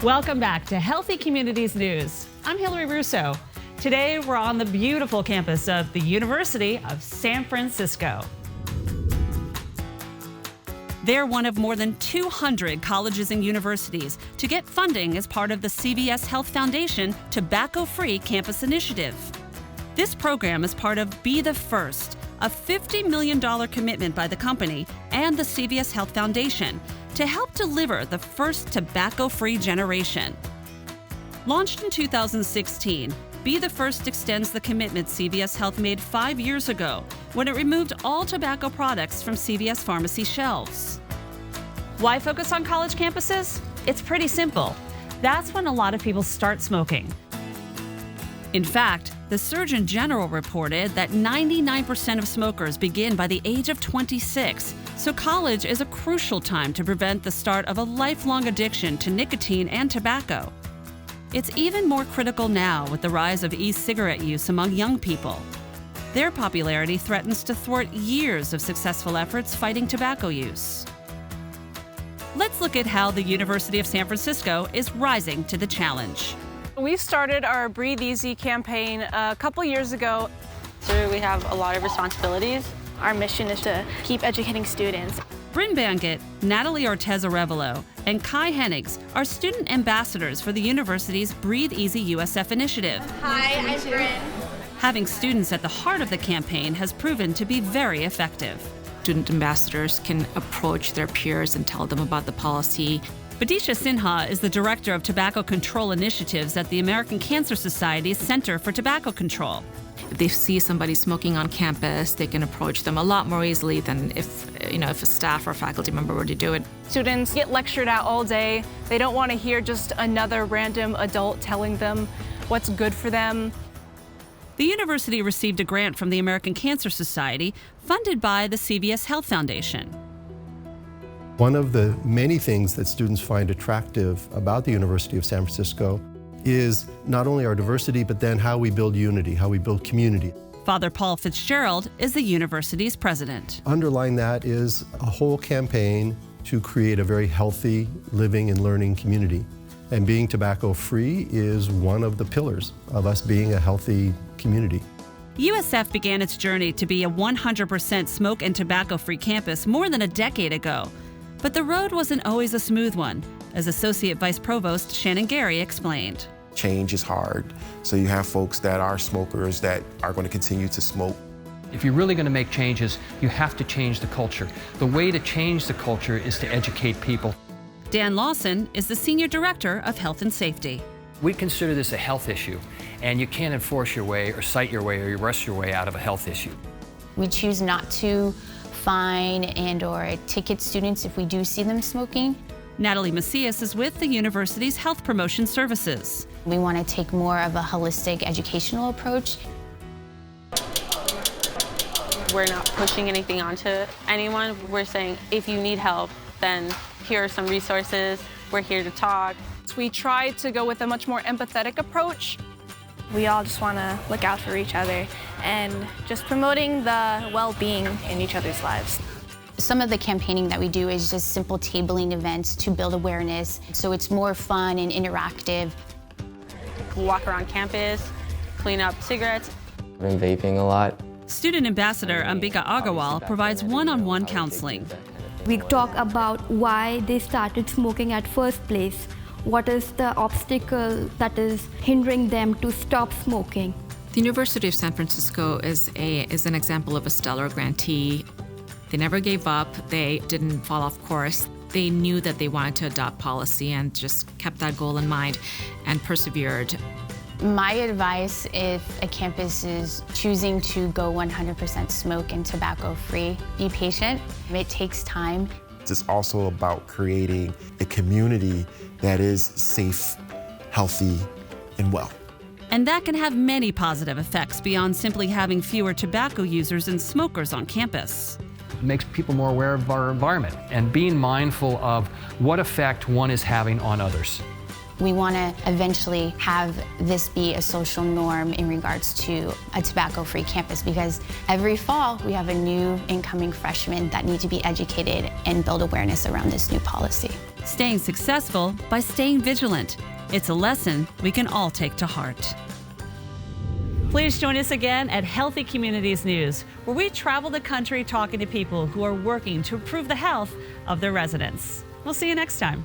Welcome back to Healthy Communities News. I'm Hilary Russo. Today we're on the beautiful campus of the University of San Francisco. They're one of more than 200 colleges and universities to get funding as part of the CVS Health Foundation Tobacco-Free Campus Initiative. This program is part of Be the First, a $50 million commitment by the company and the CVS Health Foundation to help deliver the first tobacco-free generation. Launched in 2016, Be the First extends the commitment CVS Health made 5 years ago when it removed all tobacco products from CVS pharmacy shelves. Why focus on college campuses? It's pretty simple. That's when a lot of people start smoking. In fact, the Surgeon General reported that 99% of smokers begin by the age of 26, so college is a crucial time to prevent the start of a lifelong addiction to nicotine and tobacco. It's even more critical now with the rise of e-cigarette use among young people. Their popularity threatens to thwart years of successful efforts fighting tobacco use. Let's look at how the University of San Francisco is rising to the challenge. We started our Breathe Easy campaign a couple years ago. So we have a lot of responsibilities. Our mission is to keep educating students. Bryn Bangett, Natalie Ortez-Arevalo, and Kai Hennigs are student ambassadors for the university's Breathe Easy USF initiative. Hi, I'm Bryn. Having students at the heart of the campaign has proven to be very effective. Student ambassadors can approach their peers and tell them about the policy. Vidisha Sinha is the director of tobacco control initiatives at the American Cancer Society's Center for Tobacco Control. If they see somebody smoking on campus, they can approach them a lot more easily than if a staff or faculty member were to do it. Students get lectured at all day. They don't want to hear just another random adult telling them what's good for them. The university received a grant from the American Cancer Society, funded by the CVS Health Foundation. One of the many things that students find attractive about the University of San Francisco is not only our diversity, but then how we build unity, how we build community. Father Paul Fitzgerald is the university's president. Underlying that is a whole campaign to create a very healthy living and learning community. And being tobacco-free is one of the pillars of us being a healthy community. USF began its journey to be a 100% smoke and tobacco-free campus more than a decade ago. But the road wasn't always a smooth one, as Associate Vice Provost Shannon Gary explained. Change is hard, so you have folks that are smokers that are going to continue to smoke. If you're really going to make changes, you have to change the culture. The way to change the culture is to educate people. Dan Lawson is the Senior Director of Health and Safety. We consider this a health issue, and you can't enforce your way or cite your way or arrest your way out of a health issue. We choose not to fine and/or ticket students if we do see them smoking. Natalie Macias is with the university's Health Promotion Services. We want to take more of a holistic educational approach. We're not pushing anything onto anyone. We're saying, if you need help, then here are some resources. We're here to talk. We tried to go with a much more empathetic approach. We all just want to look out for each other and just promoting the well-being in each other's lives. Some of the campaigning that we do is just simple tabling events to build awareness, so it's more fun and interactive. Walk around campus, clean up cigarettes. I've been vaping a lot. Student Ambassador Ambika Agarwal provides one-on-one counseling. We talk about why they started smoking at first place. What is the obstacle that is hindering them to stop smoking? The University of San Francisco is an example of a stellar grantee. They never gave up. They didn't fall off course. They knew that they wanted to adopt policy and just kept that goal in mind and persevered. My advice, if a campus is choosing to go 100% smoke and tobacco-free, be patient. It takes time. It's also about creating a community that is safe, healthy, and well. And that can have many positive effects beyond simply having fewer tobacco users and smokers on campus. It makes people more aware of our environment and being mindful of what effect one is having on others. We want to eventually have this be a social norm in regards to a tobacco-free campus, because every fall we have a new incoming freshman that need to be educated and build awareness around this new policy. Staying successful by staying vigilant. It's a lesson we can all take to heart. Please join us again at Healthy Communities News, where we travel the country talking to people who are working to improve the health of their residents. We'll see you next time.